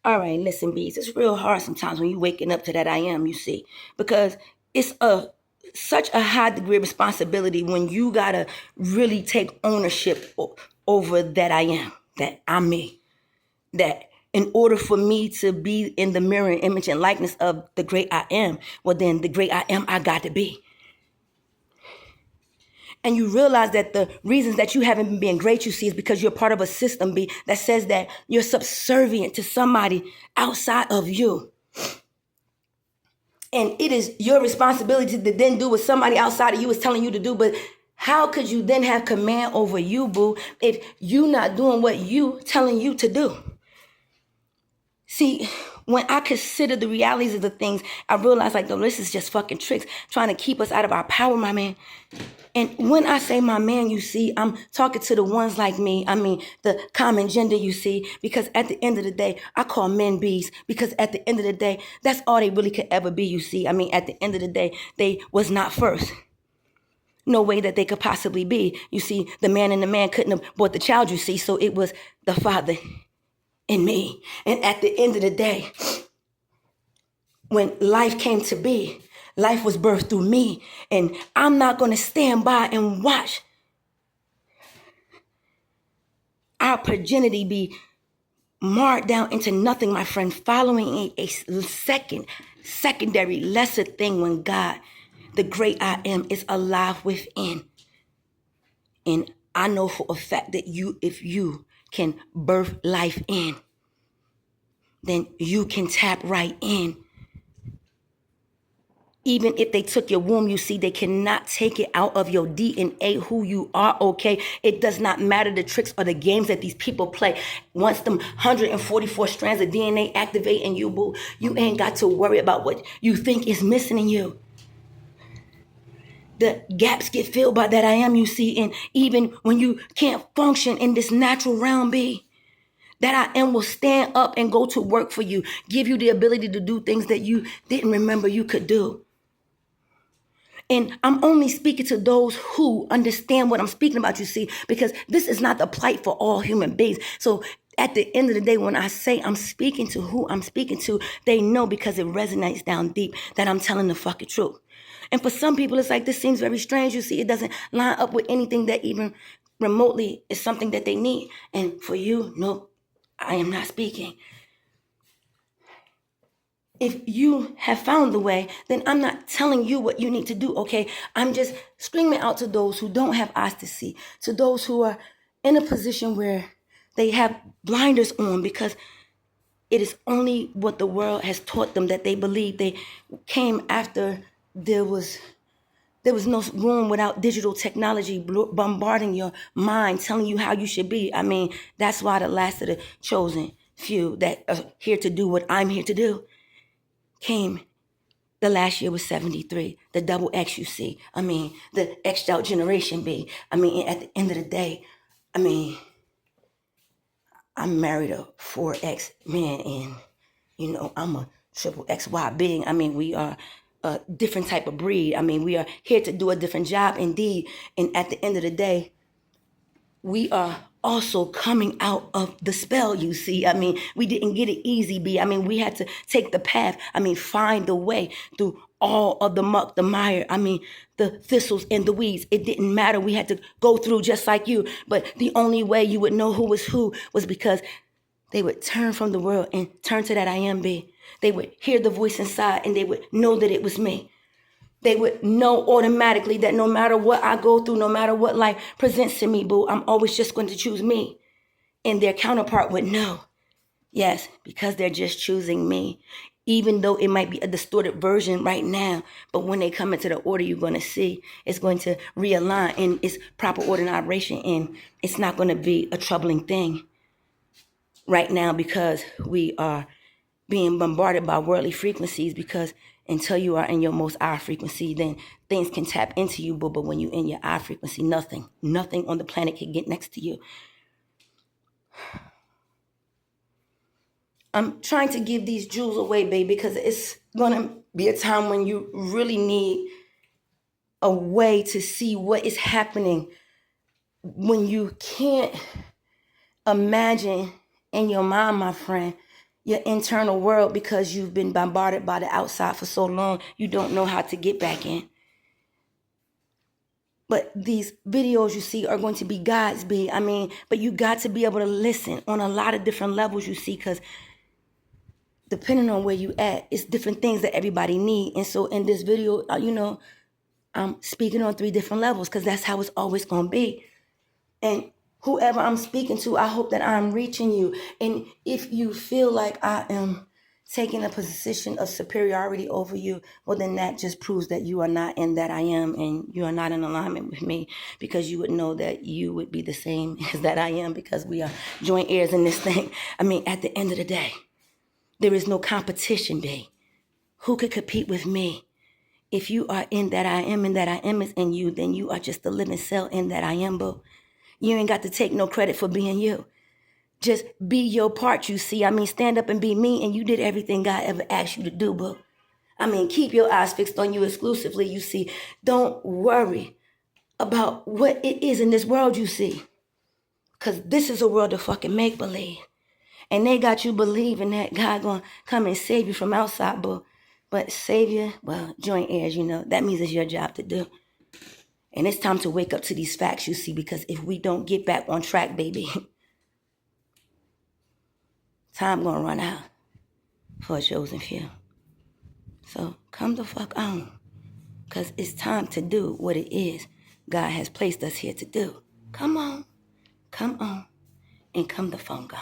All right, listen, bees. It's real hard sometimes when you waking up to that I am, you see, because it's a such a high degree of responsibility when you gotta really take ownership over that I am, that I'm me, that in order for me to be in the mirror and image and likeness of the great I am, well then the great I am I got to be. And you realize that the reasons that you haven't been being great, you see, is because you're part of a system B that says that you're subservient to somebody outside of you. And it is your responsibility to then do what somebody outside of you is telling you to do. But how could you then have command over you, boo, if you not doing what you telling you to do? See, when I consider the realities of the things, I realize like, no, this is just fucking tricks trying to keep us out of our power, my man. And when I say my man, you see, I'm talking to the ones like me. I mean, the common gender, you see, because at the end of the day, I call men bees because at the end of the day, that's all they really could ever be, you see. I mean, at the end of the day, they was not first. No way that they could possibly be. You see, the man and the man couldn't have brought the child, you see, so it was the father in me. And at the end of the day, when life came to be, life was birthed through me. And I'm not going to stand by and watch our progeny be marred down into nothing, my friend, following a secondary, lesser thing when God, the great I am, is alive within. And I know for a fact that if you can birth life in, then you can tap right in. Even if they took your womb, you see, they cannot take it out of your DNA, who you are, okay? It does not matter the tricks or the games that these people play. Once them 144 strands of DNA activate in you, boo, you ain't got to worry about what you think is missing in you. The gaps get filled by that I am, you see, and even when you can't function in this natural realm, B, that I am will stand up and go to work for you, give you the ability to do things that you didn't remember you could do. And I'm only speaking to those who understand what I'm speaking about, you see, because this is not the plight for all human beings. So at the end of the day, when I say I'm speaking to who I'm speaking to, they know because it resonates down deep that I'm telling the fucking truth. And for some people, it's like, this seems very strange. You see, it doesn't line up with anything that even remotely is something that they need. And for you, no, I am not speaking. If you have found the way, then I'm not telling you what you need to do, okay? I'm just screaming out to those who don't have eyes to see, to those who are in a position where they have blinders on because it is only what the world has taught them that they believe. They came after there was no room without digital technology bombarding your mind, telling you how you should be. I mean, that's why the last of the chosen few that are here to do what I'm here to do came. The last year was 73, the double X, you see. I mean, the X'd out generation B. I mean, at the end of the day, I mean, I'm married a 4X man and, you know, I'm a triple XY being. I mean, we are a different type of breed. I mean, we are here to do a different job indeed. And at the end of the day, we are also coming out of the spell, you see. I mean, we didn't get it easy, B. I mean, we had to take the path. I mean, find the way through all of the muck, the mire. I mean, the thistles and the weeds. It didn't matter. We had to go through just like you. But the only way you would know who was because they would turn from the world and turn to that I am, B. They would hear the voice inside and they would know that it was me. They would know automatically that no matter what I go through, no matter what life presents to me, boo, I'm always just going to choose me. And their counterpart would know. Yes, because they're just choosing me. Even though it might be a distorted version right now, but when they come into the order, you're going to see it's going to realign in its proper order and operation, and it's not going to be a troubling thing right now because we are being bombarded by worldly frequencies, because until you are in your most I frequency, then things can tap into you, but when you're in your I frequency, nothing on the planet can get next to you. I'm trying to give these jewels away, baby, because it's going to be a time when you really need a way to see what is happening when you can't imagine in your mind, my friend, your internal world because you've been bombarded by the outside for so long, you don't know how to get back in. But these videos you see are going to be God's be. But you got to be able to listen on a lot of different levels, you see, because depending on where you at, it's different things that everybody need. And so in this video, I'm speaking on 3 different levels because that's how it's always going to be. And whoever I'm speaking to, I hope that I'm reaching you. And if you feel like I am taking a position of superiority over you, well, then that just proves that you are not in that I am, and you are not in alignment with me, because you would know that you would be the same as that I am, because we are joint heirs in this thing. At the end of the day, there is no competition, babe. Who could compete with me? If you are in that I am and that I am is in you, then you are just a living cell in that I am, boo. You ain't got to take no credit for being you. Just be your part, you see. Stand up and be me, and you did everything God ever asked you to do, boo. Keep your eyes fixed on you exclusively, you see. Don't worry about what it is in this world, you see. Because this is a world of fucking make-believe. And they got you believing that God gonna come and save you from outside, boo. But Savior, well, joint heirs, that means it's your job to do. And it's time to wake up to these facts, you see, because if we don't get back on track, baby, time gonna run out for a chosen few. So come the fuck on, because it's time to do what it is God has placed us here to do. Come on, and come the phone go.